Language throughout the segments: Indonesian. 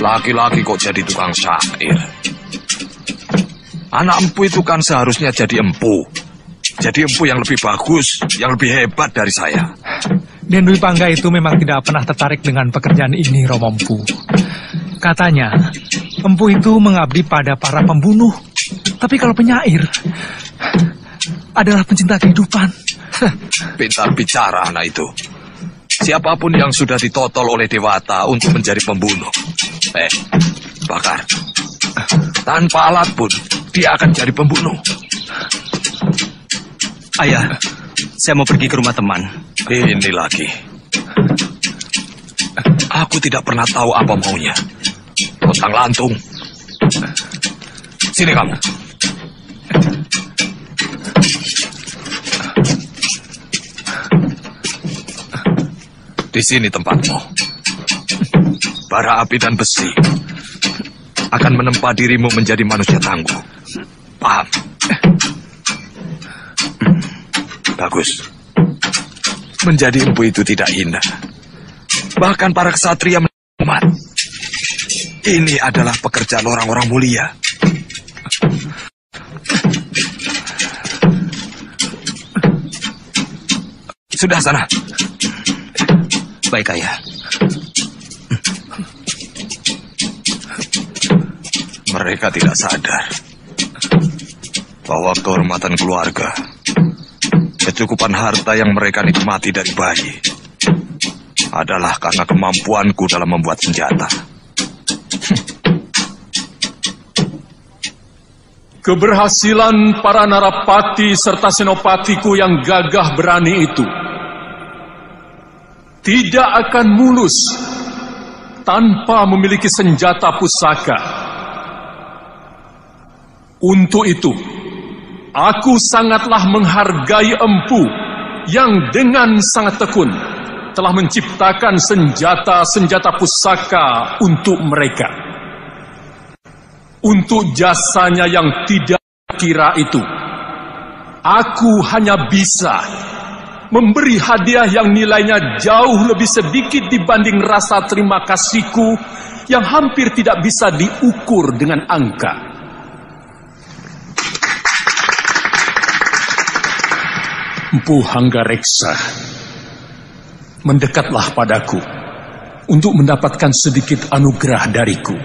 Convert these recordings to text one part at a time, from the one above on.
Laki-laki kok jadi tukang syair. Anak empu itu kan seharusnya jadi empu. Jadi empu yang lebih bagus, yang lebih hebat dari saya. Den Dwi Pangga itu memang tidak pernah tertarik dengan pekerjaan ini, Romo Empu. Katanya, empu itu mengabdi pada para pembunuh. Tapi kalau penyair adalah pencinta kehidupan. Pintar bicara anak itu. Siapapun yang sudah ditotol oleh Dewata untuk menjadi pembunuh, Bakar, tanpa alat pun dia akan jadi pembunuh. Ayah, saya mau pergi ke rumah teman. Ini lagi. Aku tidak pernah tahu apa maunya. Lontang-lantung. Sini kamu. Di sini tempatmu. Bara api dan besi akan menempa dirimu menjadi manusia tangguh. Paham? Bagus. Menjadi empu itu tidak indah. Bahkan para ksatria umat. Ini adalah pekerjaan orang-orang mulia. Sudah sana. Baik, Ayah. Mereka tidak sadar bahwa kehormatan keluarga, kecukupan harta yang mereka nikmati dari bayi adalah karena kemampuanku dalam membuat senjata. Keberhasilan para narapati serta senopatiku yang gagah berani itu tidak akan mulus tanpa memiliki senjata pusaka. Untuk itu, aku sangatlah menghargai empu yang dengan sangat tekun telah menciptakan senjata-senjata pusaka untuk mereka. Untuk jasanya yang tidak kira itu, aku hanya bisa memberi hadiah yang nilainya jauh lebih sedikit dibanding rasa terima kasihku yang hampir tidak bisa diukur dengan angka. Empu Hanggareksa, mendekatlah padaku untuk mendapatkan sedikit anugerah dariku.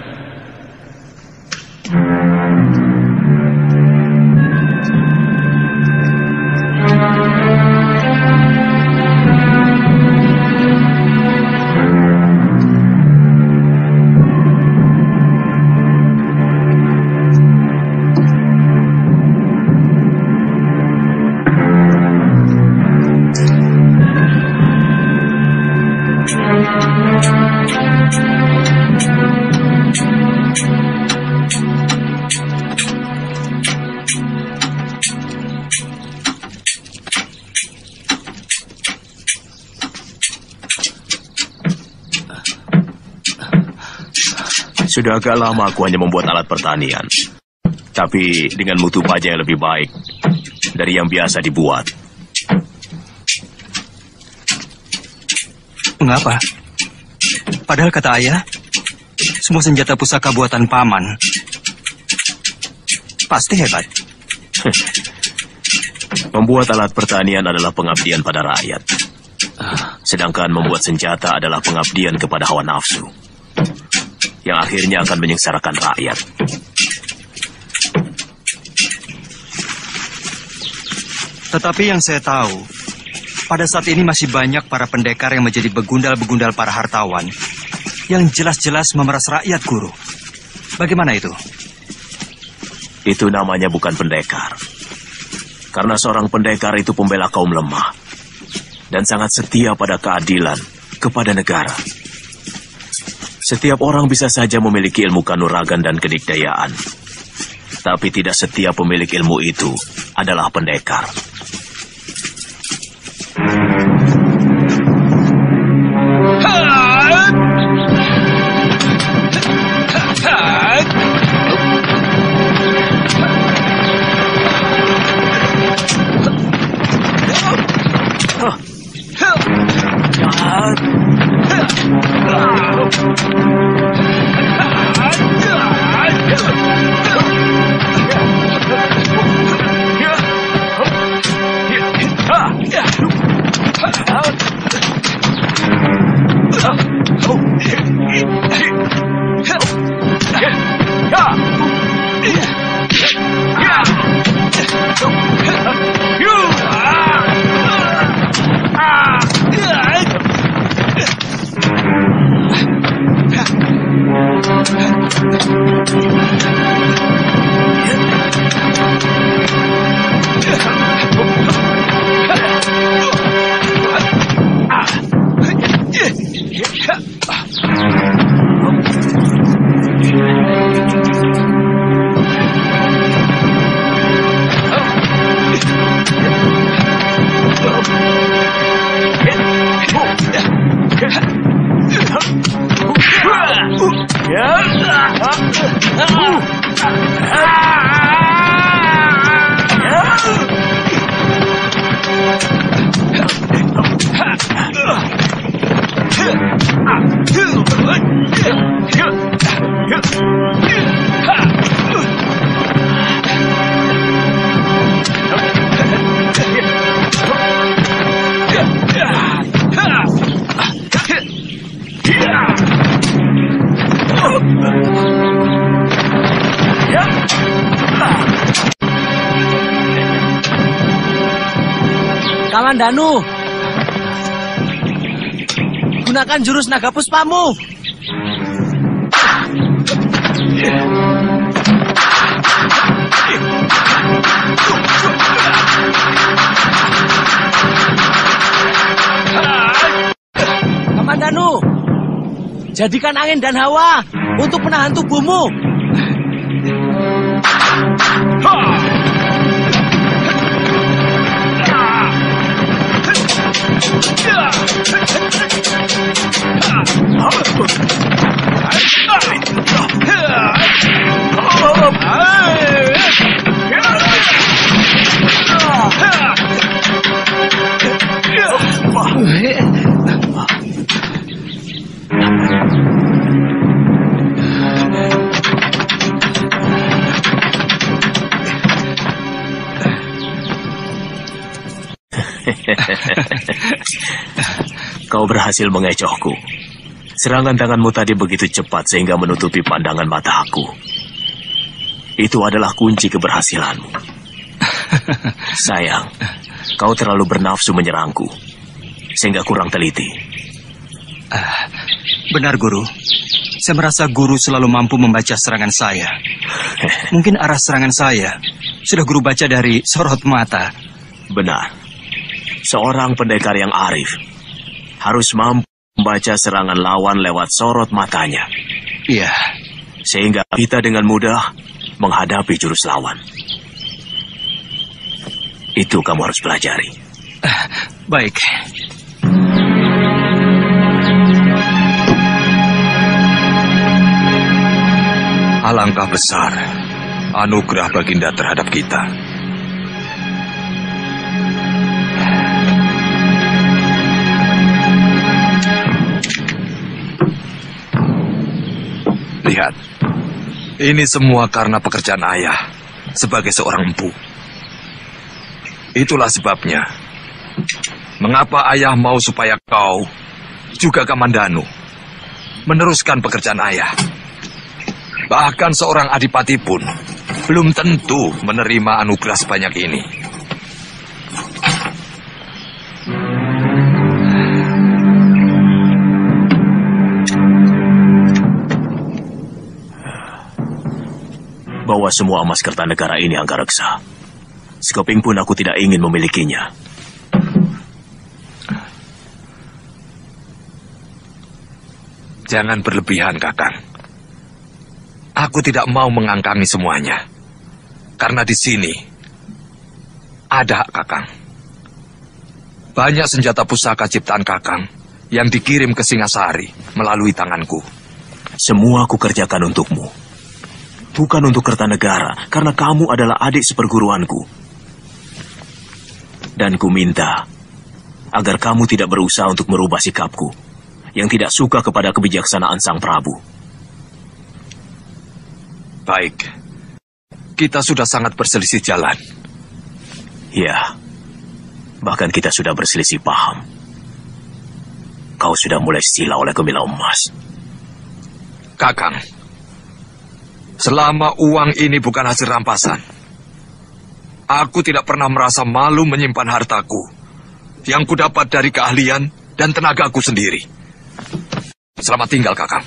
Sudah agak lama aku hanya membuat alat pertanian, tapi dengan mutu baja yang lebih baik dari yang biasa dibuat. Mengapa? Padahal kata ayah, semua senjata pusaka buatan paman pasti hebat. Membuat alat pertanian adalah pengabdian pada rakyat, sedangkan membuat senjata adalah pengabdian kepada hawa nafsu, yang akhirnya akan menyengsarakan rakyat. Tetapi yang saya tahu, pada saat ini masih banyak para pendekar yang menjadi begundal-begundal para hartawan, yang jelas-jelas memeras rakyat, Guru. Bagaimana itu? Itu namanya bukan pendekar. Karena seorang pendekar itu pembela kaum lemah, dan sangat setia pada keadilan, kepada negara. Setiap orang bisa saja memiliki ilmu kanuragan dan kedikdayaan. Tapi tidak setiap pemilik ilmu itu adalah pendekar. Kamandanu, gunakan jurus naga puspamu. Kamandanu, jadikan angin dan hawa untuk menahan tubuhmu. Kau berhasil mengecohku. Serangan tanganmu tadi begitu cepat sehingga menutupi pandangan mata aku. Itu adalah kunci keberhasilanmu. Sayang, kau terlalu bernafsu menyerangku, sehingga kurang teliti. Benar, Guru. Saya merasa Guru selalu mampu membaca serangan saya. Mungkin arah serangan saya sudah Guru baca dari sorot mata. Benar. Seorang pendekar yang arif harus mampu membaca serangan lawan lewat sorot matanya. Iya. Sehingga kita dengan mudah menghadapi jurus lawan. Itu kamu harus pelajari. Baik. Alangkah besar anugerah Baginda terhadap kita. Lihat, ini semua karena pekerjaan ayah sebagai seorang empu. Itulah sebabnya mengapa ayah mau supaya kau, juga Kamandanu, meneruskan pekerjaan ayah. Bahkan seorang adipati pun belum tentu menerima anugerah sebanyak ini. Bawa semua emas Kertanegara ini, Anggareksa. Sekeping pun aku tidak ingin memilikinya. Jangan berlebihan, Kakang. Aku tidak mau mengangkangi semuanya. Karena di sini ada Kakang. Banyak senjata pusaka ciptaan Kakang yang dikirim ke Singasari melalui tanganku. Semua aku kerjakan untukmu. Bukan untuk Kertanegara, karena kamu adalah adik seperguruanku. Dan ku minta agar kamu tidak berusaha untuk merubah sikapku yang tidak suka kepada kebijaksanaan Sang Prabu. Baik, kita sudah sangat berselisih jalan. Ya, bahkan kita sudah berselisih paham. Kau sudah mulai sila oleh Gemilang Emas. Kakang, selama uang ini bukan hasil rampasan, aku tidak pernah merasa malu menyimpan hartaku yang kudapat dari keahlian dan tenagaku sendiri. Selamat tinggal, Kakang.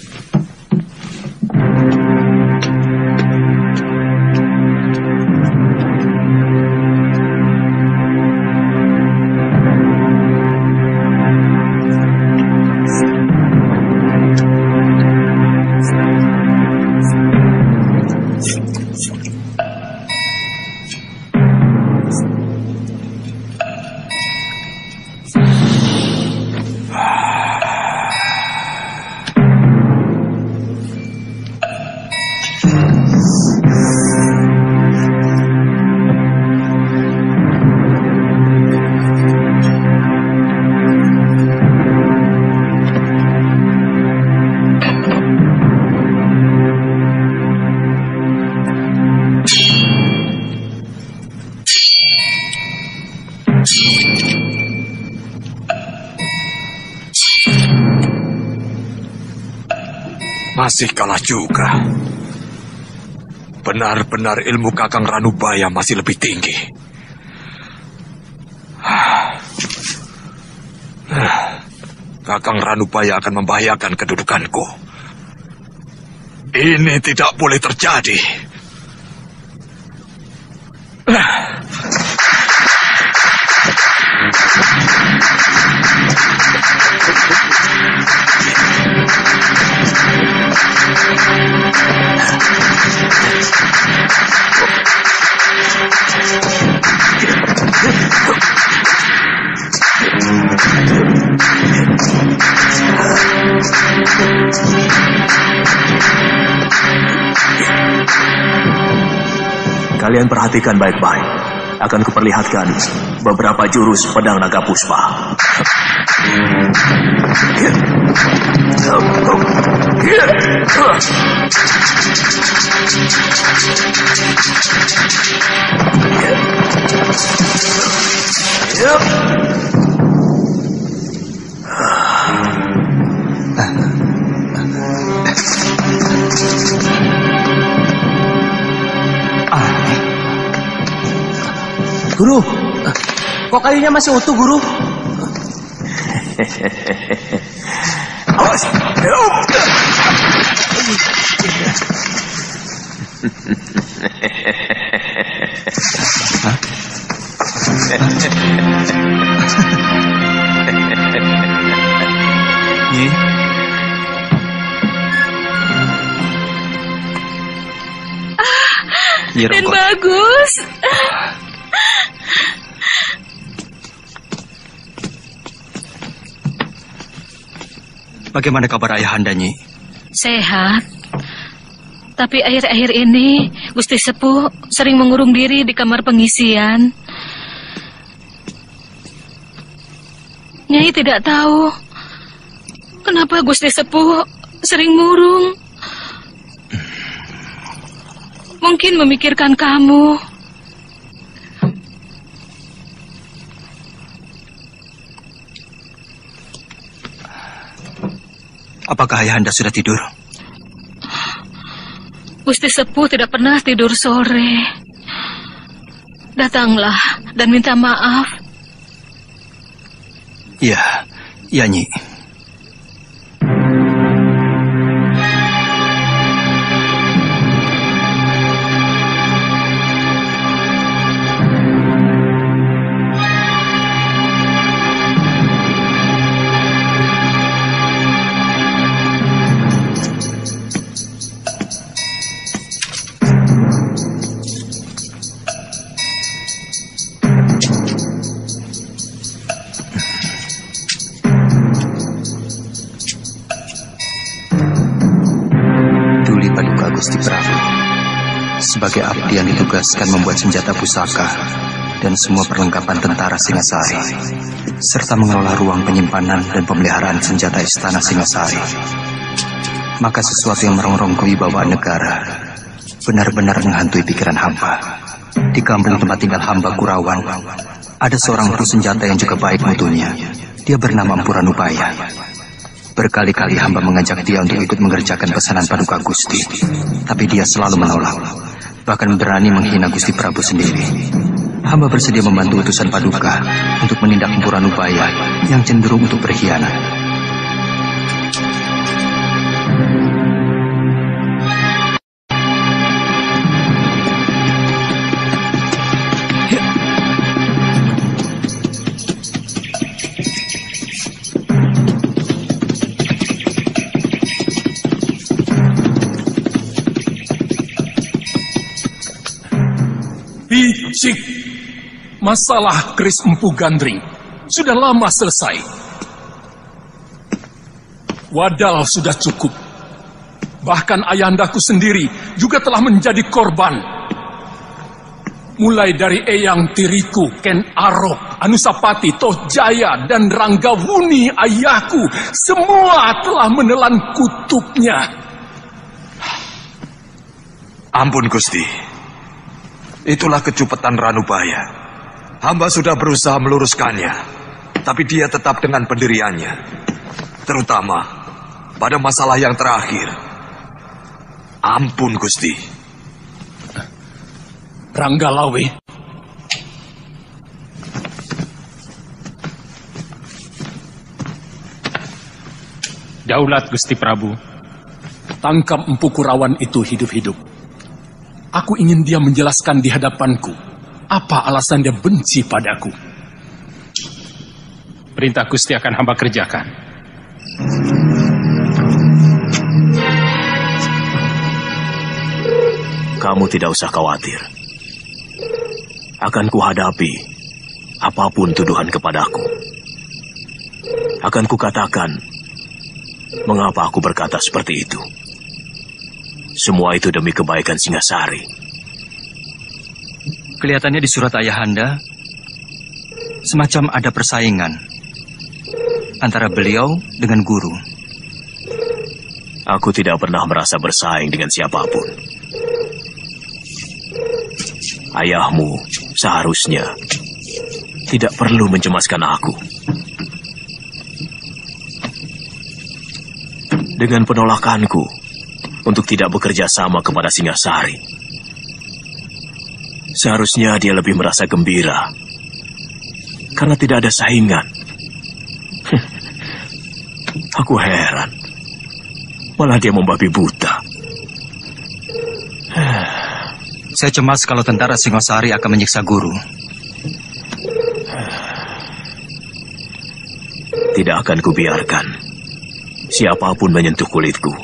masih kalah juga. Benar-benar ilmu Kakang Ranubaya masih lebih tinggi. Kakang Ranubaya akan membahayakan kedudukanku. Ini tidak boleh terjadi. Kalian perhatikan baik-baik. Akan kuperlihatkan beberapa jurus pedang naga puspa. Guru, kok kayunya masih utuh, Guru? Awas! Nyi, Nyi Dan Rongkot. bagus. Bagaimana kabar Ayahanda, Nyi? Sehat. Tapi akhir-akhir ini Gusti Sepuh sering mengurung diri di kamar pengisian. Nyai tidak tahu kenapa Gusti Sepuh sering murung. Mungkin memikirkan kamu. Apakah Ayahanda sudah tidur? Gusti Sepuh tidak pernah tidur sore. Datanglah dan minta maaf. Ya, ya Nyi. Gusti Prabu, sebagai abdi yang ditugaskan membuat senjata pusaka dan semua perlengkapan tentara Singasari, serta mengelola ruang penyimpanan dan pemeliharaan senjata istana Singasari. Maka sesuatu yang merongrong kewibawaan negara benar-benar menghantui pikiran hamba. Di kampung tempat tinggal hamba Kurawan, ada seorang empu senjata yang juga baik mutunya. Dia bernama Empu Ranubaya. Berkali-kali hamba mengajak dia untuk ikut mengerjakan pesanan Paduka Gusti, tapi dia selalu menolak, bahkan berani menghina Gusti Prabu sendiri. Hamba bersedia membantu utusan Paduka untuk menindak Empu Ranubaya yang cenderung untuk berkhianat. Cik, masalah keris Empu Gandring sudah lama selesai. Wadal sudah cukup. Bahkan ayahandaku sendiri juga telah menjadi korban. Mulai dari Eyang Tiriku, Ken Arok, Anusapati, Toh Jaya, dan Ranggawuni ayahku, semua telah menelan kutubnya. Ampun Gusti. Itulah kecupetan Ranubaya. Hamba sudah berusaha meluruskannya, tapi dia tetap dengan pendiriannya. Terutama pada masalah yang terakhir, Ampun, Gusti. Ranggalawe. Daulat Gusti Prabu. Tangkap Empu Kurawan itu hidup-hidup. Aku ingin dia menjelaskan di hadapanku apa alasan dia benci padaku. Perintah Gusti akan hamba kerjakan. Kamu tidak usah khawatir. Akan kuhadapi apapun tuduhan kepadaku. Akan kukatakan mengapa aku berkata seperti itu. Semua itu demi kebaikan Singasari. Kelihatannya di surat Ayahanda semacam ada persaingan antara beliau dengan guru. Aku tidak pernah merasa bersaing dengan siapapun. Ayahmu seharusnya tidak perlu mencemaskan aku. Dengan penolakanku untuk tidak bekerja sama kepada Singasari, seharusnya dia lebih merasa gembira karena tidak ada saingan. Aku heran, malah dia membabi buta. Saya cemas kalau tentara Singosari akan menyiksa guru. Tidak akan kubiarkan siapapun menyentuh kulitku.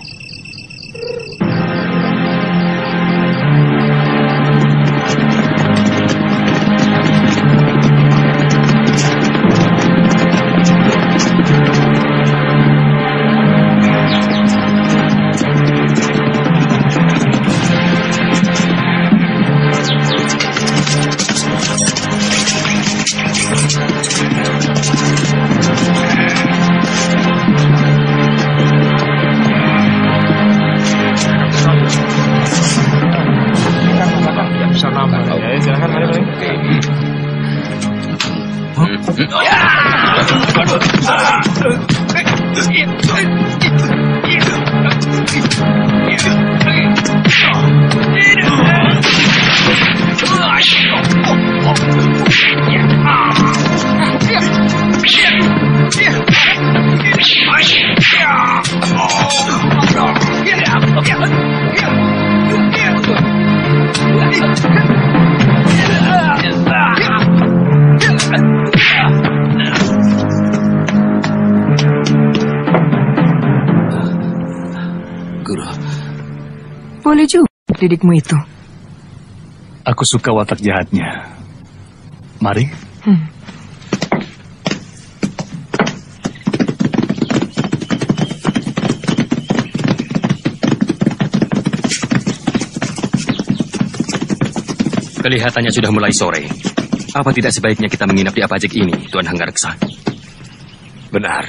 Boleh juga didikmu itu. Aku suka watak jahatnya. Mari. Kelihatannya sudah mulai sore. Apa tidak sebaiknya kita menginap di Apajik ini, Tuan Hanggareksa? Benar.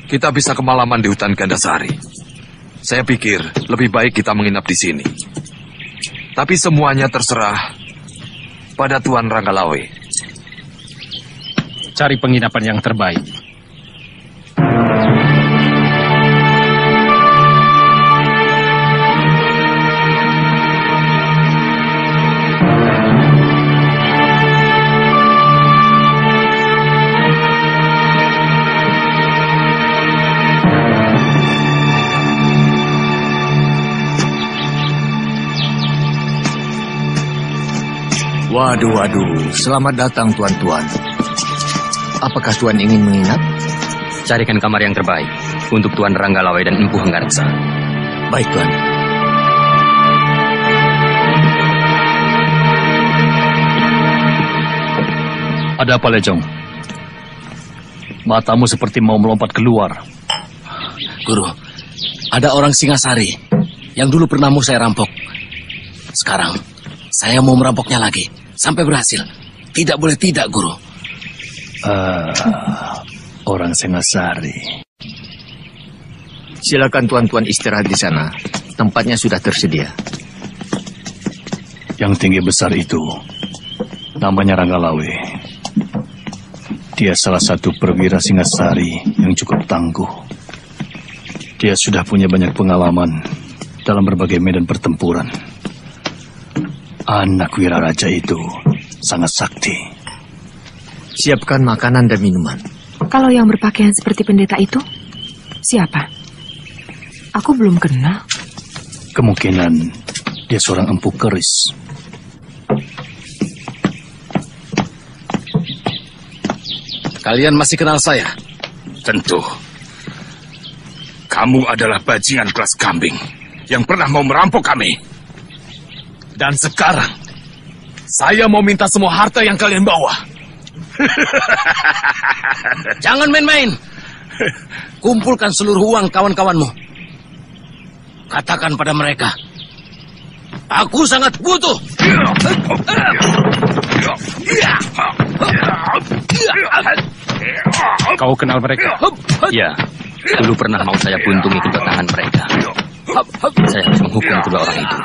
Kita bisa kemalaman di hutan Gandasari. Saya pikir lebih baik kita menginap di sini. Tapi semuanya terserah pada Tuan Ranggalawe. Cari penginapan yang terbaik. Waduh, selamat datang tuan-tuan. Apakah tuan ingin menginap? Carikan kamar yang terbaik untuk Tuan Ranggalawe dan Empu Hanggareksa. Baik, tuan. Ada apa, Lejong? Matamu seperti mau melompat keluar. Guru, ada orang Singasari yang dulu pernah mau saya rampok. Sekarang, saya mau merampoknya lagi. Sampai berhasil. Tidak boleh tidak, Guru. Orang Singasari. Silakan tuan-tuan istirahat di sana. Tempatnya sudah tersedia. Yang tinggi besar itu namanya Ranggalawe. Dia salah satu perwira Singasari yang cukup tangguh. Dia sudah punya banyak pengalaman dalam berbagai medan pertempuran. Anak Wiraraja itu sangat sakti. Siapkan makanan dan minuman. Kalau yang berpakaian seperti pendeta itu, siapa? Aku belum kenal. Kemungkinan dia seorang empu keris. Kalian masih kenal saya? Tentu. Kamu adalah bajingan kelas kambing yang pernah mau merampok kami. Dan sekarang, saya mau minta semua harta yang kalian bawa. Jangan main-main. Kumpulkan seluruh uang kawan-kawanmu. Katakan pada mereka, aku sangat butuh. Kau kenal mereka? Ya, dulu pernah mau saya buntungi kedua tangan mereka. Saya harus menghukum kedua orang itu.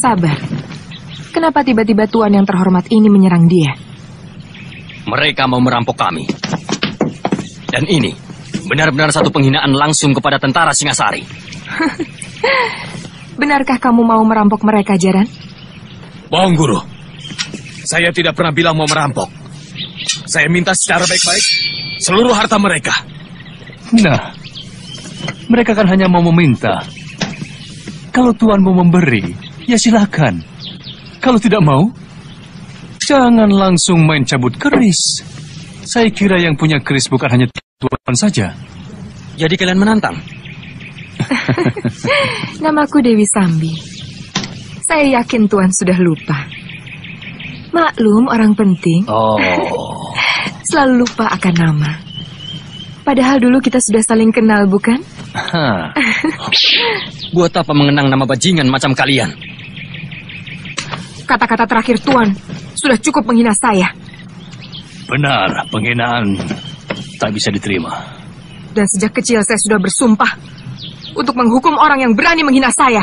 Sabar. Kenapa tiba-tiba Tuan yang terhormat ini menyerang dia? Mereka mau merampok kami. Dan ini benar-benar satu penghinaan langsung kepada tentara Singasari. Benarkah kamu mau merampok mereka, Jaran? Bohong, Guru. Saya tidak pernah bilang mau merampok. Saya minta secara baik-baik seluruh harta mereka. Nah, mereka kan hanya mau meminta. Kalau Tuan mau memberi, ya silakan. Kalau tidak mau, jangan langsung main cabut keris. Saya kira yang punya keris bukan hanya Tuan saja. Jadi kalian menantang? Namaku Dewi Sambi. Saya yakin Tuan sudah lupa. Maklum, orang penting selalu lupa akan nama. Padahal dulu kita sudah saling kenal, bukan? Buat apa mengenang nama bajingan macam kalian? Kata-kata terakhir Tuan sudah cukup menghina saya. Benar, penghinaan tak bisa diterima. Dan sejak kecil saya sudah bersumpah untuk menghukum orang yang berani menghina saya.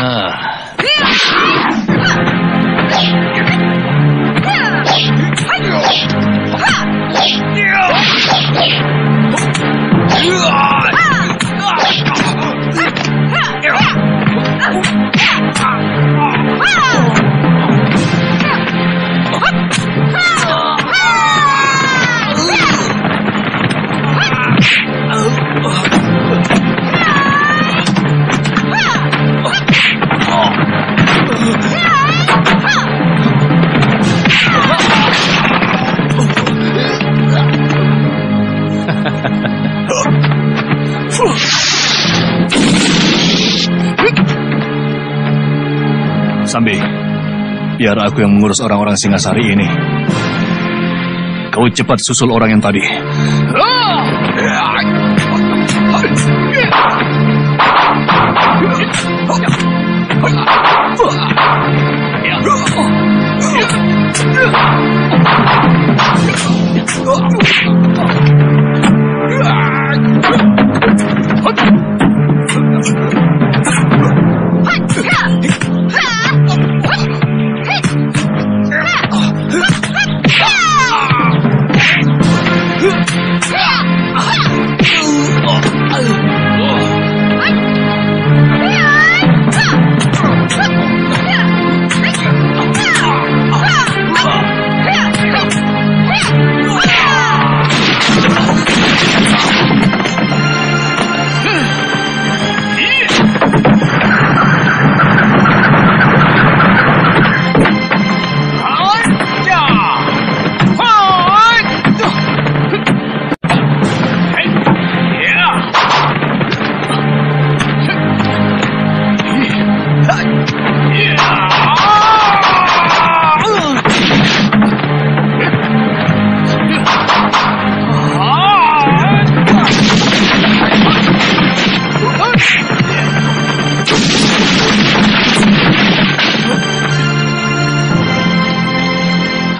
Sambi, biar aku yang mengurus orang-orang Singasari ini. Kau cepat susul orang yang tadi.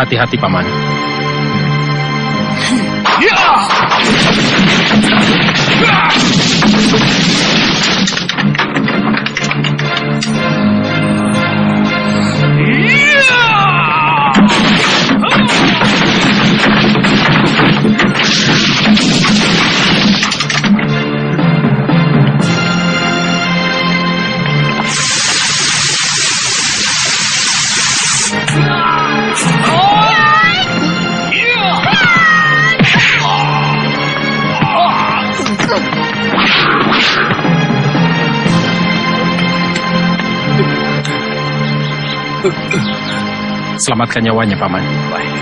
Hati-hati, Paman. Selamatkan nyawanya, Paman. Baik.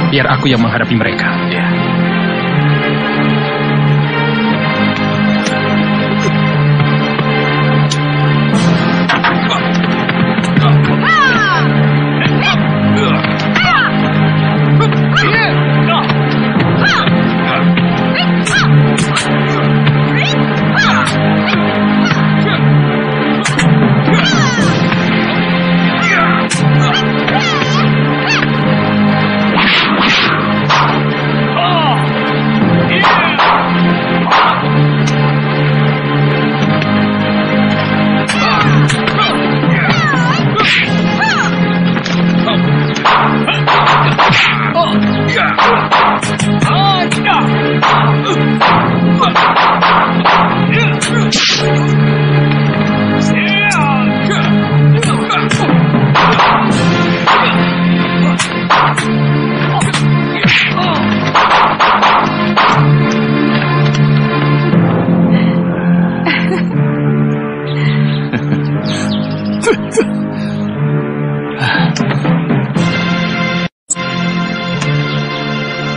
Biar aku yang menghadapi mereka. Ya.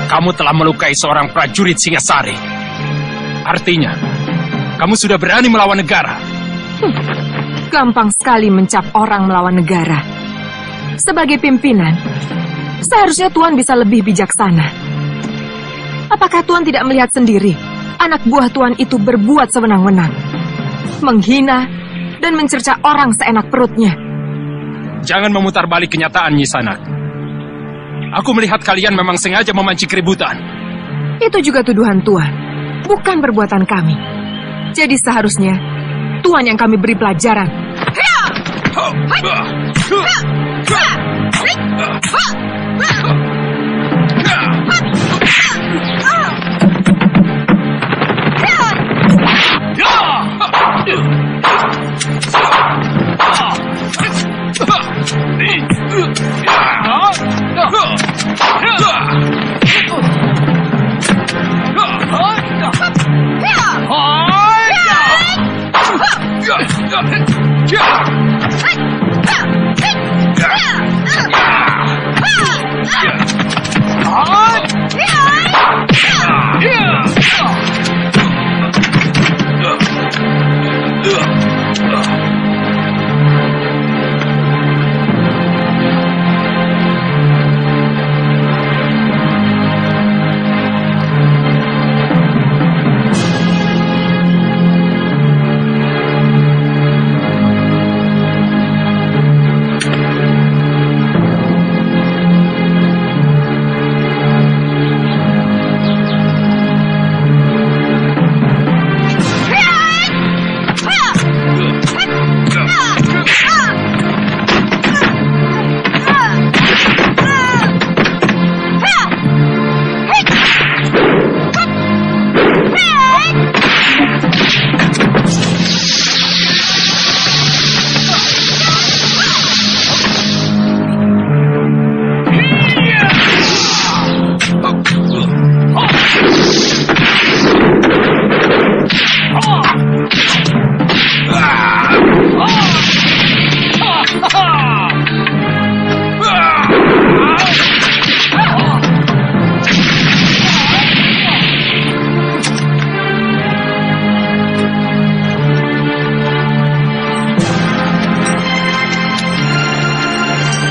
Kamu telah melukai seorang prajurit Singasari. Artinya, kamu sudah berani melawan negara. Gampang sekali mencap orang melawan negara. Sebagai pimpinan, seharusnya Tuan bisa lebih bijaksana. Apakah Tuan tidak melihat sendiri anak buah Tuan itu berbuat sewenang-wenang, menghina dan mencerca orang seenak perutnya? Jangan memutar balik kenyataan, Nyi Sanak. Aku melihat kalian memang sengaja memancing keributan. Itu juga tuduhan Tuan, bukan perbuatan kami. Jadi seharusnya Tuan yang kami beri pelajaran.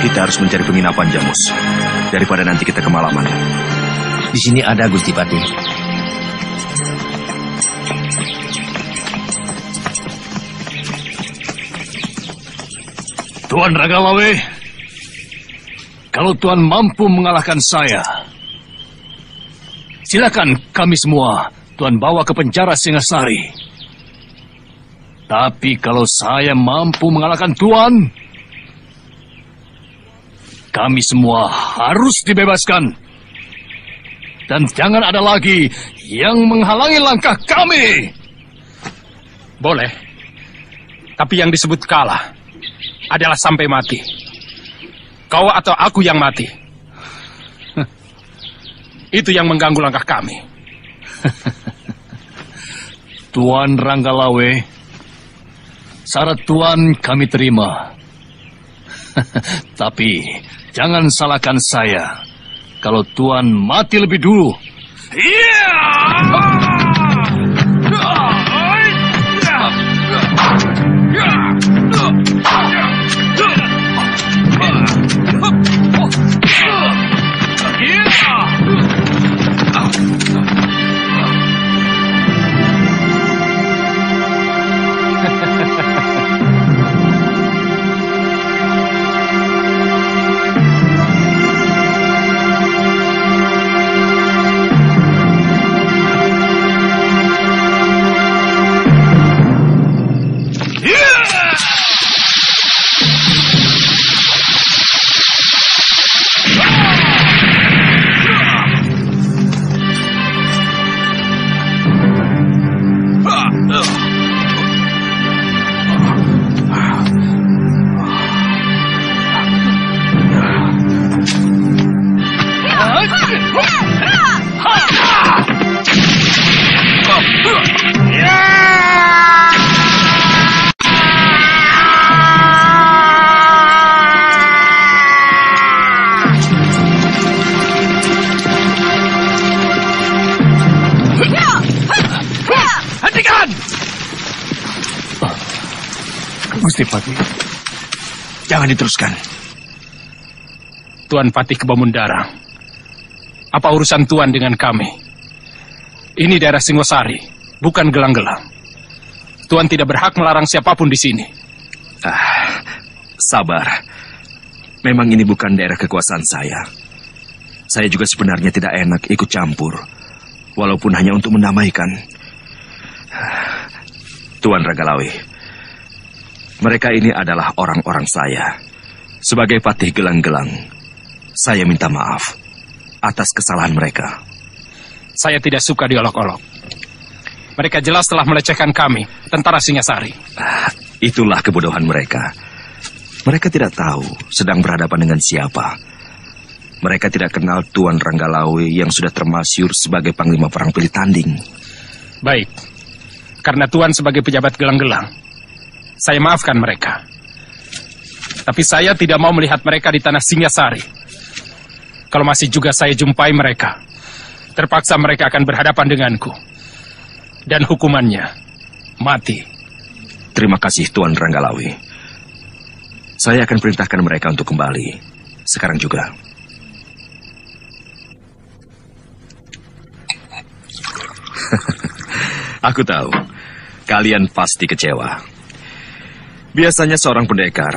Kita harus mencari penginapan, Jamus, daripada nanti kita kemalaman. Di sini ada, Gusti Pati. Tuan Ragalawe, Kalau Tuan mampu mengalahkan saya, silakan kami semua Tuan bawa ke penjara Singasari. Tapi kalau saya mampu mengalahkan Tuan, kami semua harus dibebaskan. Dan jangan ada lagi yang menghalangi langkah kami. Boleh. Tapi yang disebut kalah adalah sampai mati. Kau atau aku yang mati. Itu yang mengganggu langkah kami. Tuan Ranggalawe, syarat Tuan kami terima. Tapi jangan salahkan saya kalau Tuan mati lebih dulu. Gusti Patih, jangan diteruskan. Tuan Patih Kebamundara, apa urusan Tuan dengan kami? Ini daerah Singosari, bukan Gelang-Gelang. Tuan tidak berhak melarang siapapun di sini. Sabar. Memang ini bukan daerah kekuasaan saya. Saya juga sebenarnya tidak enak ikut campur, walaupun hanya untuk mendamaikan. Tuan Ranggalawe, mereka ini adalah orang-orang saya. Sebagai Patih Gelang-Gelang, saya minta maaf atas kesalahan mereka. Saya tidak suka diolok-olok. Mereka jelas telah melecehkan kami, tentara Singasari. Itulah kebodohan mereka. Mereka tidak tahu sedang berhadapan dengan siapa. Mereka tidak kenal Tuan Ranggalawe yang sudah termasyhur sebagai Panglima Perang Pilih Tanding. Baik, karena Tuan sebagai pejabat Gelang-Gelang, saya maafkan mereka. Tapi saya tidak mau melihat mereka di tanah Singasari. Kalau masih juga saya jumpai mereka, terpaksa mereka akan berhadapan denganku. Dan hukumannya, mati. Terima kasih Tuan Ranggalawe. Saya akan perintahkan mereka untuk kembali. Sekarang juga. Aku tahu, kalian pasti kecewa. Biasanya seorang pendekar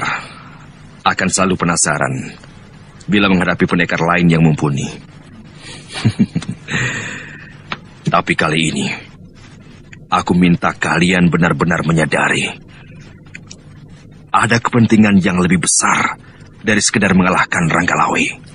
akan selalu penasaran bila menghadapi pendekar lain yang mumpuni. Tapi kali ini, aku minta kalian benar-benar menyadari ada kepentingan yang lebih besar dari sekedar mengalahkan Ranggalawe.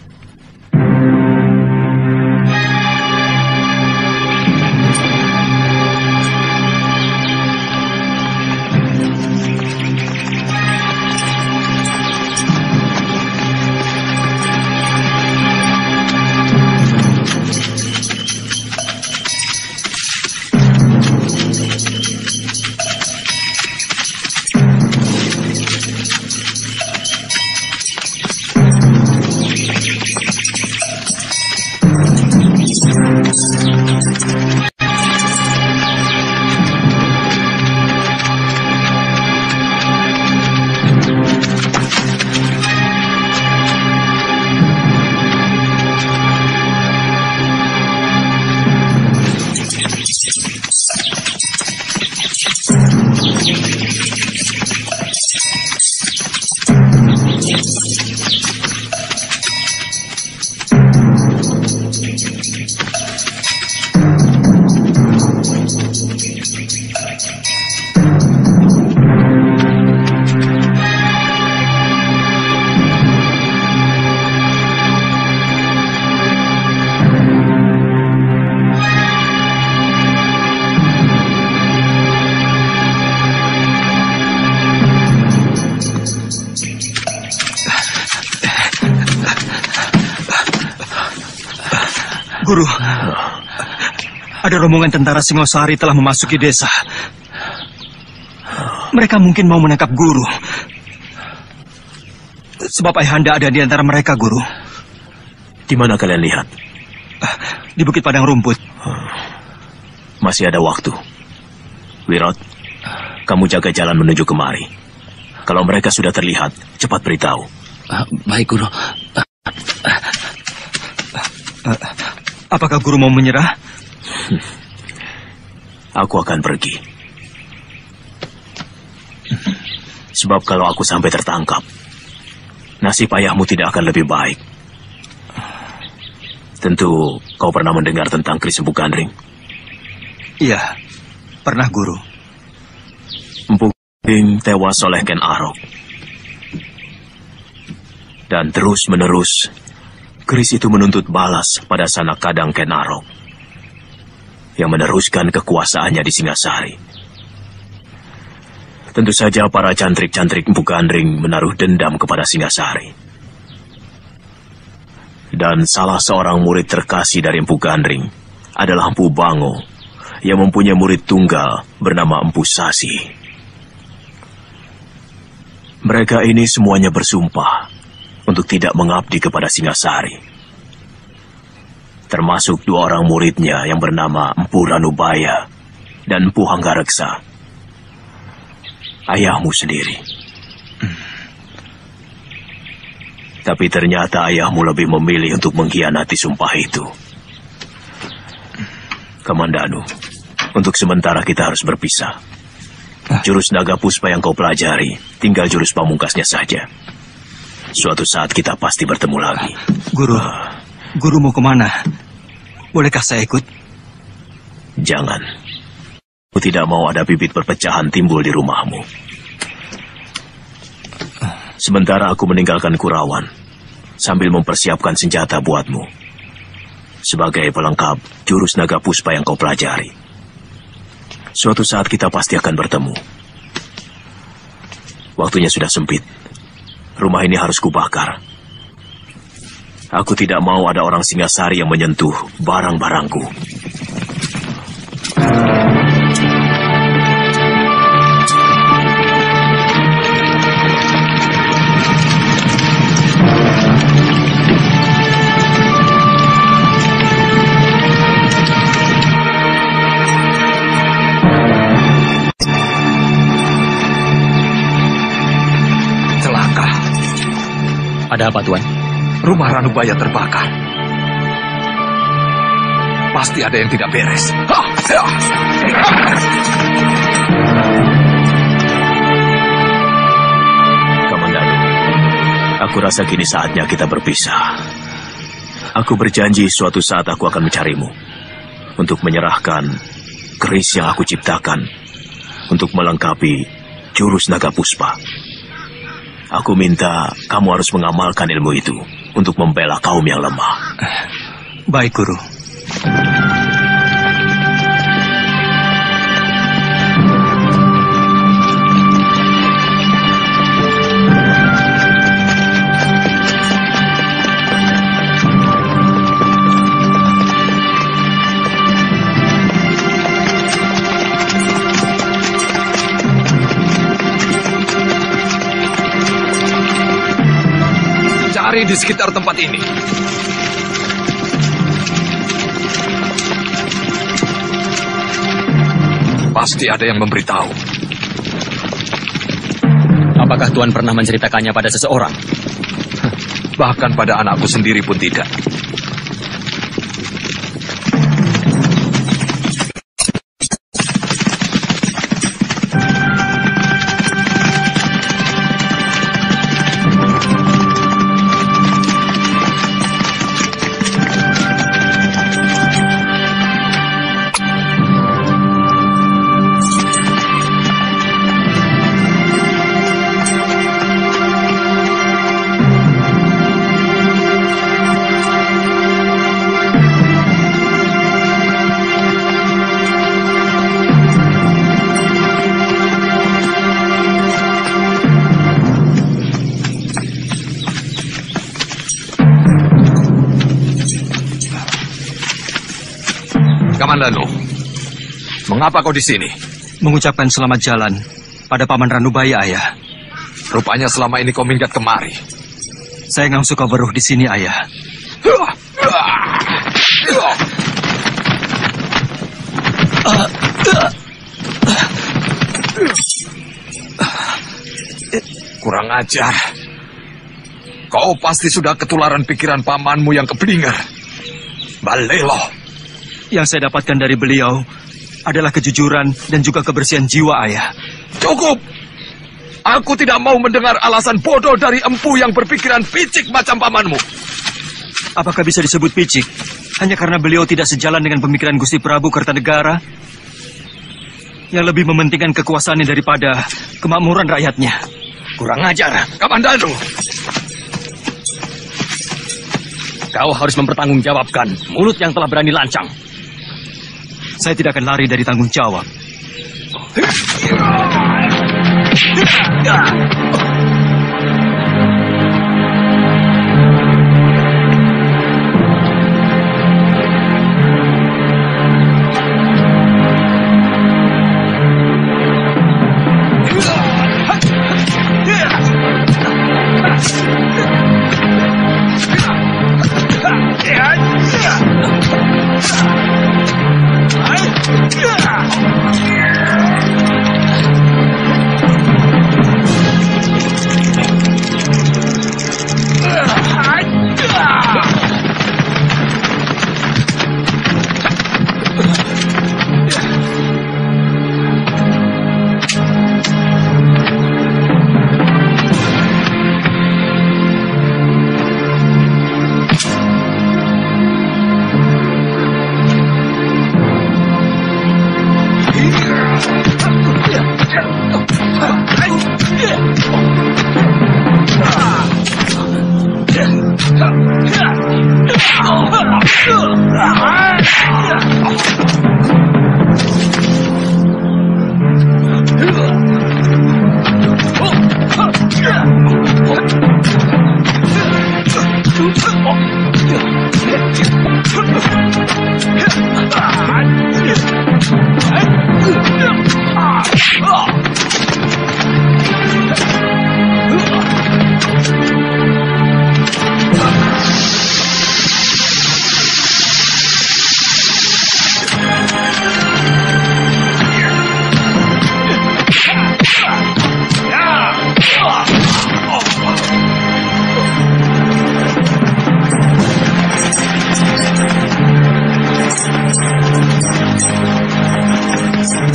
Guru, ada rombongan tentara Singosari telah memasuki desa. Mereka mungkin mau menangkap Guru. Sebab Ayahanda ada di antara mereka, Guru. Di mana kalian lihat? Di Bukit Padang Rumput. Masih ada waktu. Wirot, kamu jaga jalan menuju kemari. Kalau mereka sudah terlihat, cepat beritahu. Baik, Guru. Apakah Guru mau menyerah? Aku akan pergi. Sebab kalau aku sampai tertangkap, nasib ayahmu tidak akan lebih baik. Tentu kau pernah mendengar tentang Kris Empu Gandring? Iya, pernah, Guru. Empu Gandring tewas oleh Ken Arok. Dan terus-menerus, Kris itu menuntut balas pada sanak kadang Ken Arok yang meneruskan kekuasaannya di Singasari. Tentu saja para cantrik-cantrik Empu Gandring menaruh dendam kepada Singasari. Dan salah seorang murid terkasih dari Empu Gandring adalah Empu Bango yang mempunyai murid tunggal bernama Empu Sasi. Mereka ini semuanya bersumpah untuk tidak mengabdi kepada Singasari. Termasuk dua orang muridnya yang bernama Empu Ranubaya dan Empu Hanggareksa. Ayahmu sendiri. Tapi ternyata ayahmu lebih memilih untuk mengkhianati sumpah itu. Kamandanu, untuk sementara kita harus berpisah. Jurus naga puspa yang kau pelajari, tinggal jurus pamungkasnya saja. Suatu saat kita pasti bertemu lagi. Guru mau kemana? Bolehkah saya ikut? Jangan. Aku tidak mau ada bibit perpecahan timbul di rumahmu. Sementara aku meninggalkan Kurawan, sambil mempersiapkan senjata buatmu. Sebagai pelengkap jurus naga puspa yang kau pelajari. Suatu saat kita pasti akan bertemu. Waktunya sudah sempit. Rumah ini harus kubakar. Aku tidak mau ada orang Singasari yang menyentuh barang-barangku. Ada apa, Tuan? Rumah Ranubaya terbakar. Pasti ada yang tidak beres. Kamandanu, aku rasa kini saatnya kita berpisah. Aku berjanji suatu saat aku akan mencarimu untuk menyerahkan keris yang aku ciptakan untuk melengkapi jurus naga puspa. Aku minta kamu harus mengamalkan ilmu itu untuk membela kaum yang lemah. Baik, Guru. Cari di sekitar tempat ini. Pasti ada yang memberitahu. Apakah Tuan pernah menceritakannya pada seseorang? Bahkan pada anakku sendiri pun tidak. Kamandanu, mengapa kau di sini? Mengucapkan selamat jalan pada Paman Ranubaya, Ayah. Rupanya selama ini kau minggat kemari. Saya nggak suka beruh di sini, Ayah. Kurang ajar. Kau pasti sudah ketularan pikiran pamanmu yang keblinger. Balelo. Yang saya dapatkan dari beliau adalah kejujuran dan juga kebersihan jiwa, Ayah. Cukup. Aku tidak mau mendengar alasan bodoh dari empu yang berpikiran picik macam pamanmu. Apakah bisa disebut picik hanya karena beliau tidak sejalan dengan pemikiran Gusti Prabu Kertanegara yang lebih mementingkan kekuasaannya daripada kemakmuran rakyatnya? Kurang ajar, Kamandanu. Kau harus mempertanggungjawabkan mulut yang telah berani lancang. Saya tidak akan lari dari tanggung jawab.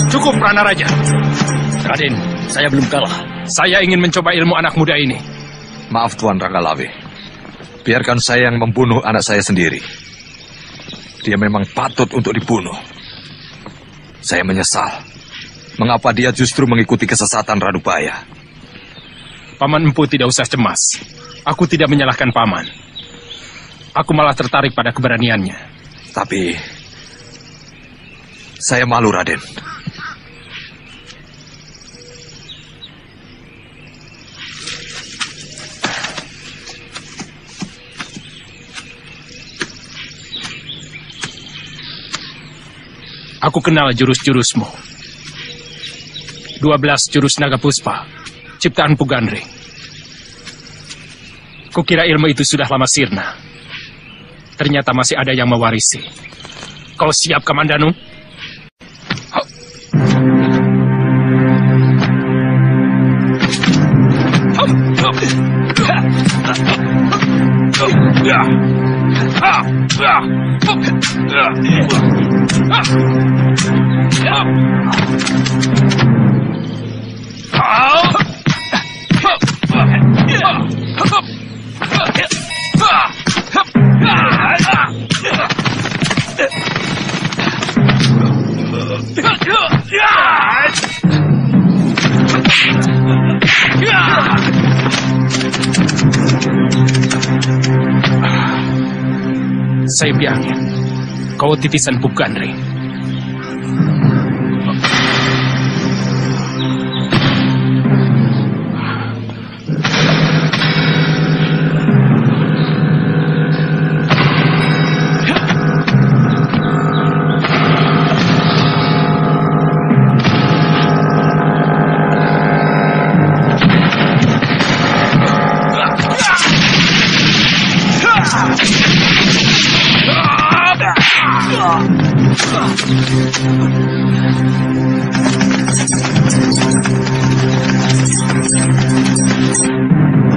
Cukup, Pranaraja. Raden, saya belum kalah. Saya ingin mencoba ilmu anak muda ini. Maaf, Tuan Ranggalawe. Biarkan saya yang membunuh anak saya sendiri. Dia memang patut untuk dibunuh. Saya menyesal. Mengapa dia justru mengikuti kesesatan Ranubaya? Paman Empu tidak usah cemas. Aku tidak menyalahkan Paman. Aku malah tertarik pada keberaniannya. Tapi saya malu, Raden. Aku kenal jurus-jurusmu. 12 jurus naga puspa, ciptaan Pugandring. Kukira ilmu itu sudah lama sirna. Ternyata masih ada yang mewarisi. Kau siap, Kamandanu? Saya bilangnya, kau titisan Pugandring.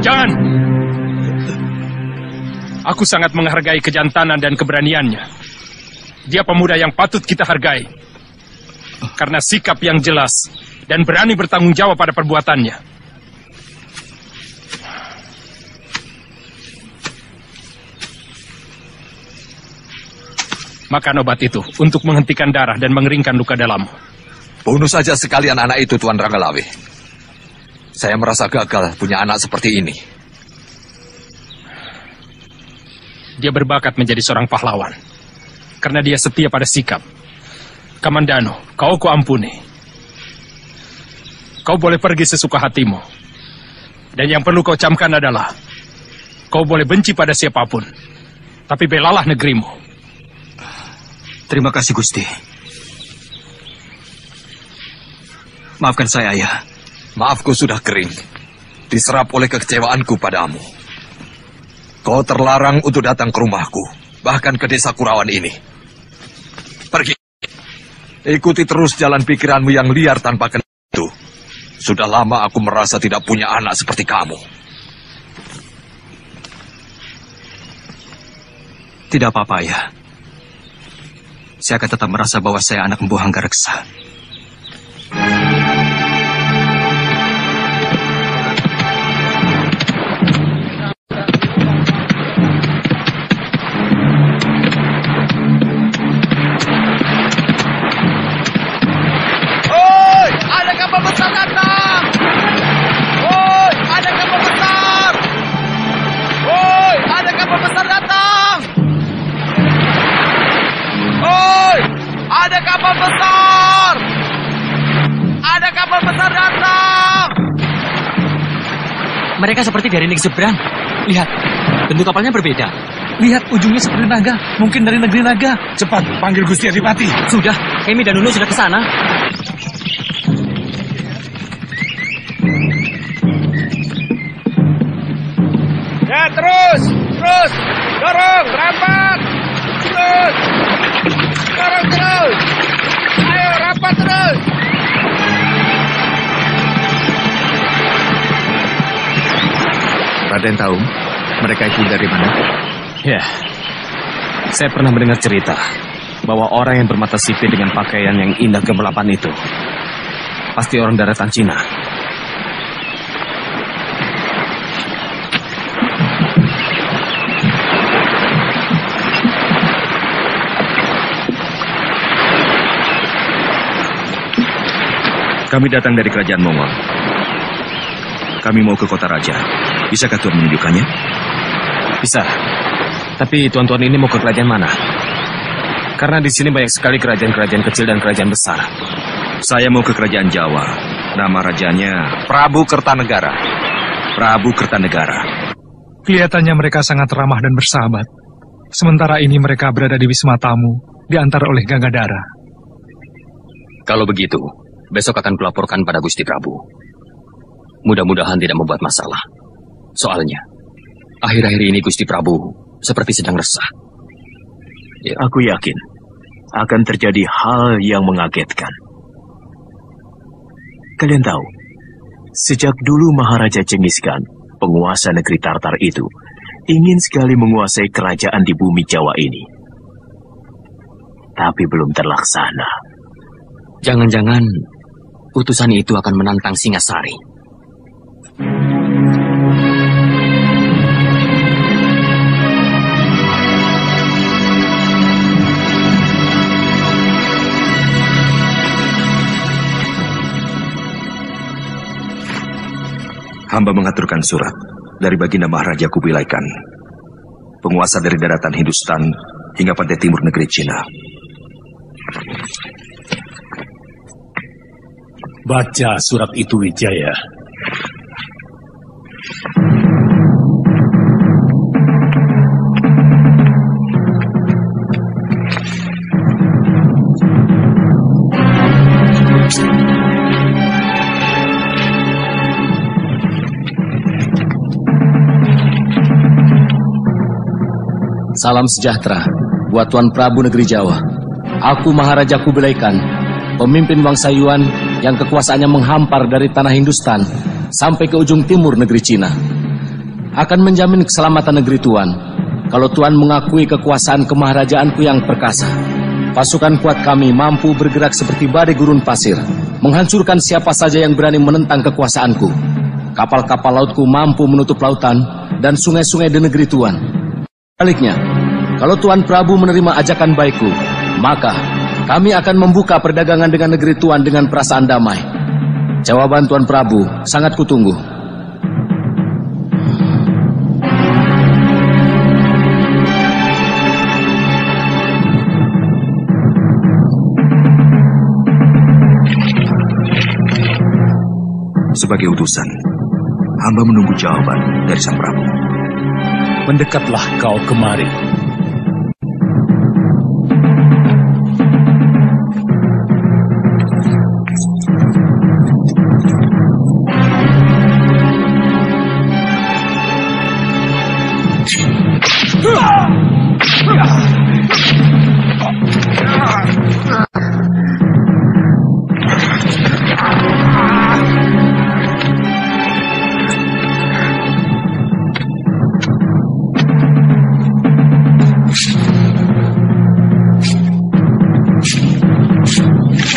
Jangan! Aku sangat menghargai kejantanan dan keberaniannya. Dia pemuda yang patut kita hargai. Karena sikap yang jelas dan berani bertanggung jawab pada perbuatannya. Makan obat itu untuk menghentikan darah dan mengeringkan luka dalam. Bunuh saja sekalian anak itu, Tuan Ranggalawe. Saya merasa gagal punya anak seperti ini. Dia berbakat menjadi seorang pahlawan. Karena dia setia pada sikap. Kamandano, kau kuampuni. Kau boleh pergi sesuka hatimu. Dan yang perlu kau camkan adalah, kau boleh benci pada siapapun, tapi belalah negerimu. Terima kasih, Gusti. Maafkan saya, Ayah. Maafku sudah kering. Diserap oleh kekecewaanku padamu. Kau terlarang untuk datang ke rumahku, bahkan ke desa Kurawan ini. Pergi. Ikuti terus jalan pikiranmu yang liar tanpa kenal itu. Sudah lama aku merasa tidak punya anak seperti kamu. Tidak apa-apa, Ayah. Saya akan tetap merasa bahwa saya anak Empu Hanggareksa. Mereka seperti dari negeri seberang. Lihat, bentuk kapalnya berbeda. Lihat, ujungnya seperti naga. Mungkin dari negeri naga. Cepat, panggil Gusti Adipati. Sudah, Kemi dan Nunu sudah ke sana. Ya, terus. Dorong, rapat. Terus. Dorong terus. Ayo, rapat terus. Raden tahu mereka itu dari mana? Ya, saya pernah mendengar cerita bahwa orang yang bermata sipit dengan pakaian yang indah gemerlapan itu pasti orang daratan Cina. Kami datang dari kerajaan Mongol. Kami mau ke kota raja. Bisakah Tuan menunjukkannya? Bisa. Tapi tuan-tuan ini mau ke kerajaan mana? Karena di sini banyak sekali kerajaan-kerajaan kecil dan kerajaan besar. Saya mau ke kerajaan Jawa. Nama rajanya Prabu Kertanegara. Prabu Kertanegara. Kelihatannya mereka sangat ramah dan bersahabat. Sementara ini mereka berada di Wisma Tamu, diantar oleh Gangadara. Kalau begitu, besok akan kulaporkan pada Gusti Prabu. Mudah-mudahan tidak membuat masalah. Soalnya, akhir-akhir ini Gusti Prabu seperti sedang resah. Ya. Aku yakin akan terjadi hal yang mengagetkan. Kalian tahu, sejak dulu Maharaja Cengis Khan, penguasa negeri Tartar itu, ingin sekali menguasai kerajaan di bumi Jawa ini. Tapi belum terlaksana. Jangan-jangan utusan itu akan menantang Singasari. Hamba mengaturkan surat dari Baginda Maharaja Kubilai Khan, penguasa dari daratan Hindustan hingga pantai timur negeri Cina. Baca surat itu, Wijaya. Salam sejahtera buat Tuan Prabu Negeri Jawa. Aku Maharaja Kubilai Khan, pemimpin bangsa Yuan yang kekuasaannya menghampar dari tanah Hindustan sampai ke ujung timur negeri Cina. Akan menjamin keselamatan negeri Tuan kalau Tuan mengakui kekuasaan kemaharajaanku yang perkasa. Pasukan kuat kami mampu bergerak seperti badai gurun pasir, menghancurkan siapa saja yang berani menentang kekuasaanku. Kapal-kapal lautku mampu menutup lautan dan sungai-sungai di negeri Tuan. Sebaliknya, kalau Tuan Prabu menerima ajakan baikku, maka kami akan membuka perdagangan dengan negeri Tuan dengan perasaan damai. Jawaban Tuan Prabu sangat kutunggu. Sebagai utusan, hamba menunggu jawaban dari Sang Prabu. Mendekatlah kau kemari.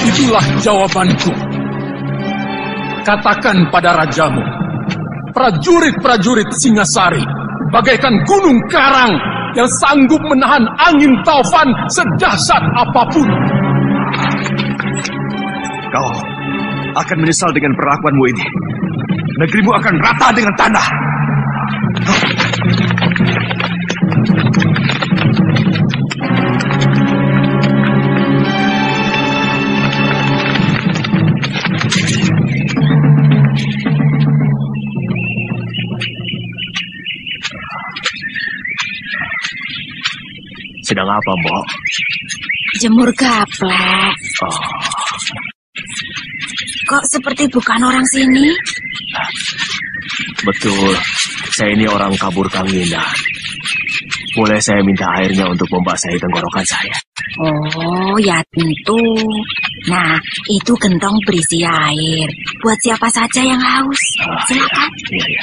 Itulah jawabanku. Katakan pada rajamu, prajurit-prajurit Singasari bagaikan gunung karang yang sanggup menahan angin taufan sedahsyat apapun. Kau akan menyesal dengan perlakuanmu ini. Negerimu akan rata dengan tanah. Sedang apa, Mbok? Jemur gaplek. Oh. Kok seperti bukan orang sini? Betul, saya ini orang kabur Kangina. Boleh saya minta airnya untuk membasahi tenggorokan saya? Oh, ya tentu. Nah, itu gentong berisi air. Buat siapa saja yang haus. Silakan. Iya.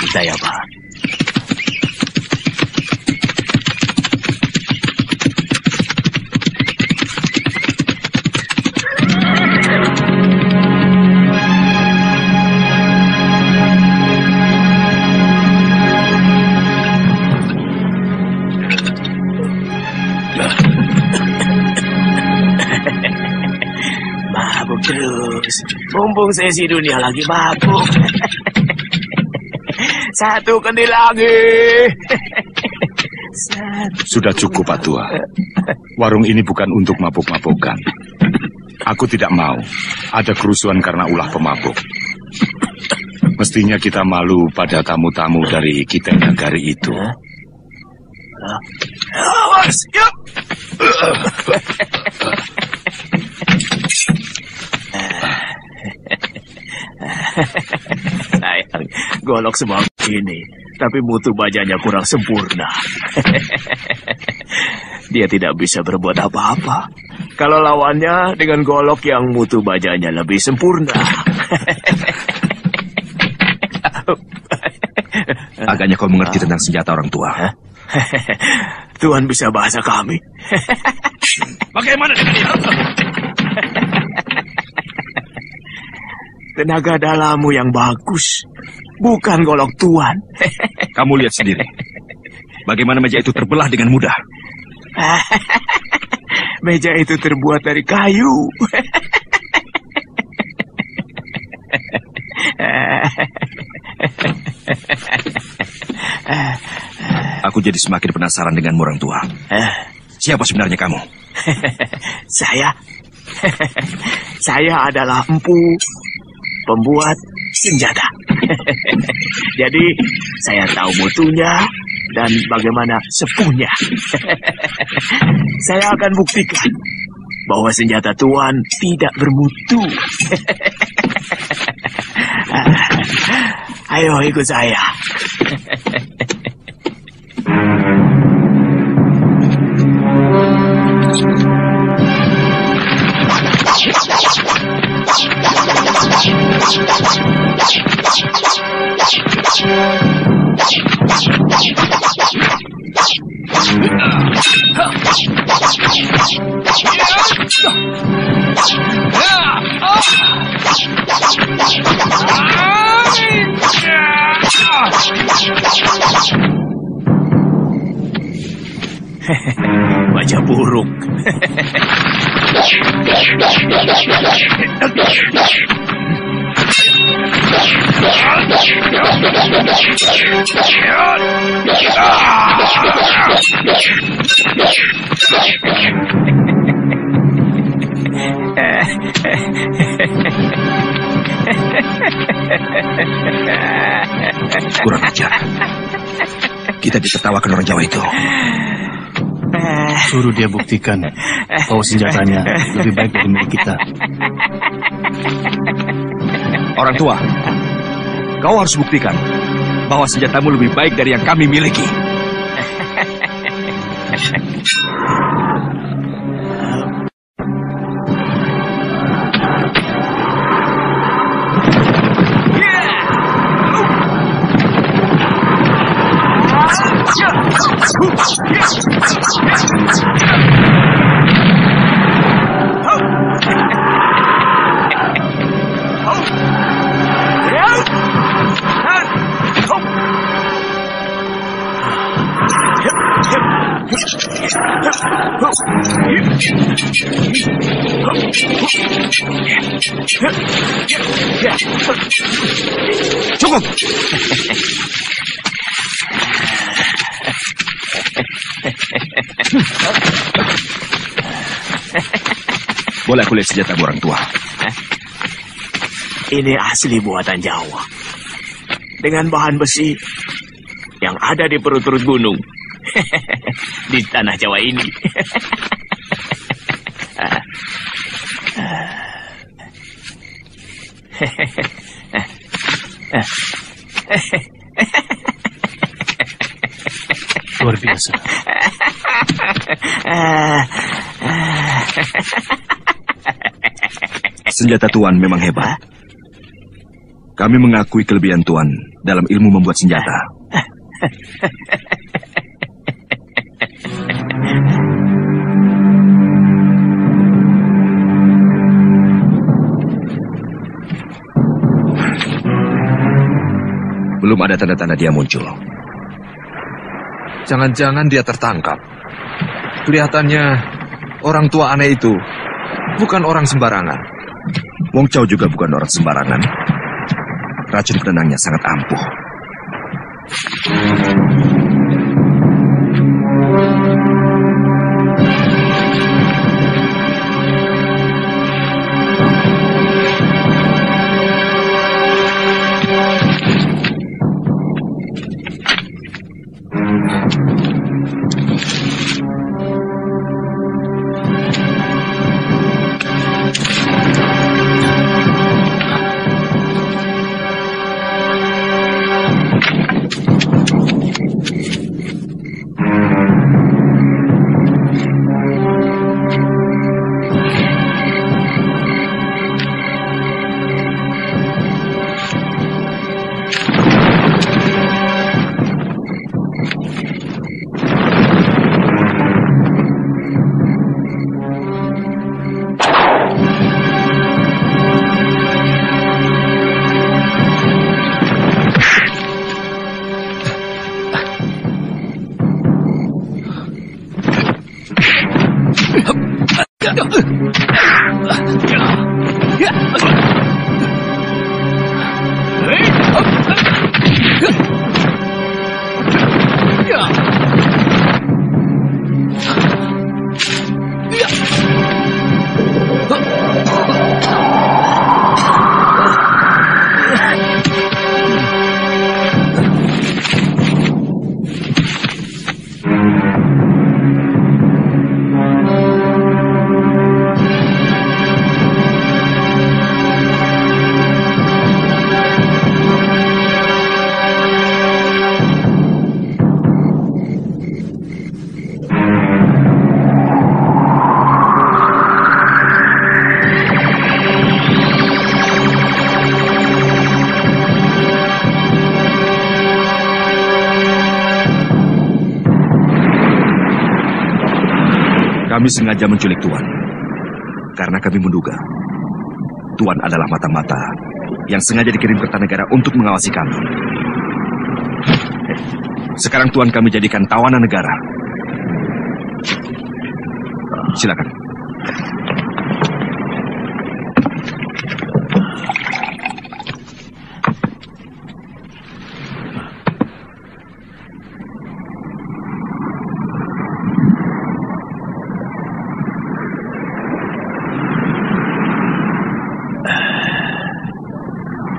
Kita ya, Pak. Mabuk terus. Mumpung sesi dunia lagi mabuk. Satu kendi lagi. Sudah cukup, Pak Tua. Warung ini bukan untuk mabuk-mabukan. Aku tidak mau ada kerusuhan karena ulah pemabuk. Mestinya kita malu pada tamu-tamu dari kita Nagari itu. Awas, yuk. Sayang, golok semua ini, tapi mutu bajanya kurang sempurna. Dia tidak bisa berbuat apa-apa kalau lawannya dengan golok yang mutu bajanya lebih sempurna. Agaknya kau mengerti tentang senjata orang tua. Tuhan bisa bahasa kami. Bagaimana dengan dia? Tenaga dalammu yang bagus, bukan golok Tuan. Kamu lihat sendiri. Bagaimana meja itu terbelah dengan mudah. Meja itu terbuat dari kayu. Aku jadi semakin penasaran dengan orang tua. Siapa sebenarnya kamu? Saya adalah empu, pembuat senjata. Jadi saya tahu mutunya dan bagaimana sepuhnya. Saya akan buktikan bahwa senjata Tuan tidak bermutu. Ayo ikut saya. Wajah buruk. Kurang ajar. Kita ditertawakan orang Jawa itu. Suruh dia buktikan bahwa senjatanya lebih baik dari milik kita. Orang tua, kau harus buktikan bahwa senjatamu lebih baik dari yang kami miliki. Cukup. Boleh aku lihat senjata orang tua? Ini asli buatan Jawa. Dengan bahan besi yang ada di perut-perut gunung. Di tanah Jawa ini. Luar biasa. Senjata Tuan memang hebat. Kami mengakui kelebihan Tuan dalam ilmu membuat senjata. Belum ada tanda-tanda dia muncul. Jangan-jangan dia tertangkap. Kelihatannya orang tua aneh itu bukan orang sembarangan. Wong Chow juga bukan orang sembarangan. Racun penenangnya sangat ampuh. Kami sengaja menculik Tuan. Karena kami menduga Tuan adalah mata-mata yang sengaja dikirim Kertanegara untuk mengawasi kami. Sekarang Tuan kami jadikan tawanan negara. Silakan.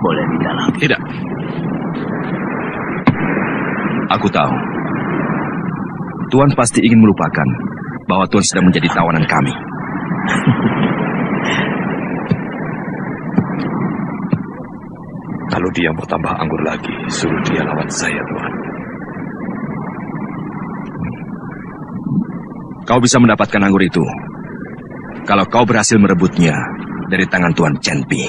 Boleh di dalam. Tidak. Aku tahu. Tuan pasti ingin melupakan bahwa Tuan sedang menjadi tawanan kami. Kalau dia mau tambah anggur lagi, suruh dia lawan saya, Tuan. Kau bisa mendapatkan anggur itu kalau kau berhasil merebutnya dari tangan Tuan Chen Pi.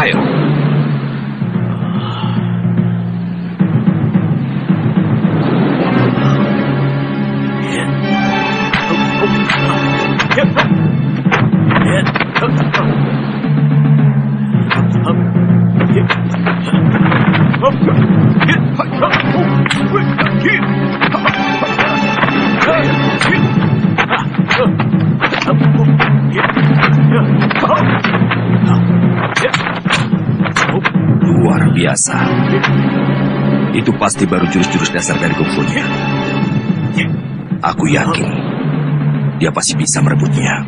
Ayo. Luar biasa. Itu pasti baru jurus-jurus dasar dari kungfunya. Aku yakin dia pasti bisa merebutnya.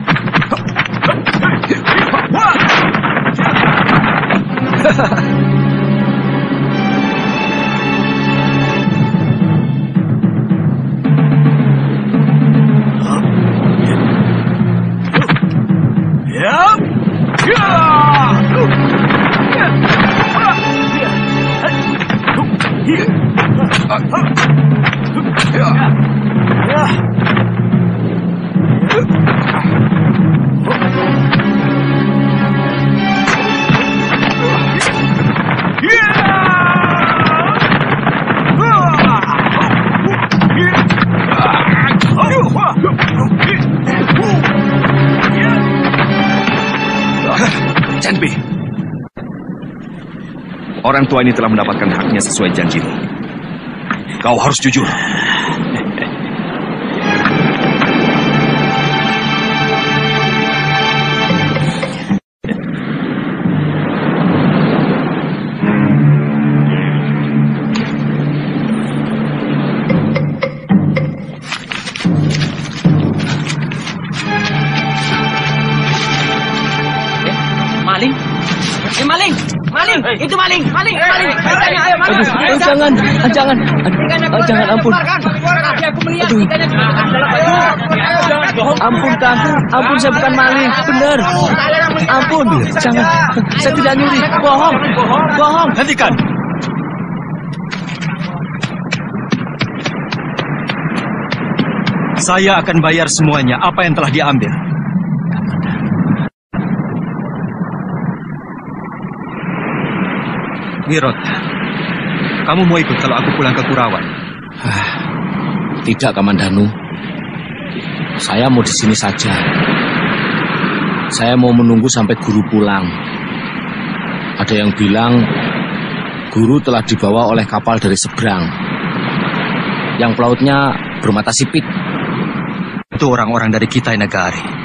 Chen Pi, orang tua ini telah mendapatkan haknya sesuai janjimu. Kau harus jujur. Itu maling. Ayo, maling. Jangan, ampun. Ampun, Kang. Ampun, saya bukan maling. Benar. Ampun, jangan. Saya tidak nyuri. Bohong. Hentikan. Saya akan bayar semuanya apa yang telah diambil. Wirot, kamu mau ikut kalau aku pulang ke Kurawan? Tidak, Kamandanu. Saya mau di sini saja. Saya mau menunggu sampai guru pulang. Ada yang bilang guru telah dibawa oleh kapal dari seberang. Yang pelautnya bermata sipit. Itu orang-orang dari Kitai Nagari.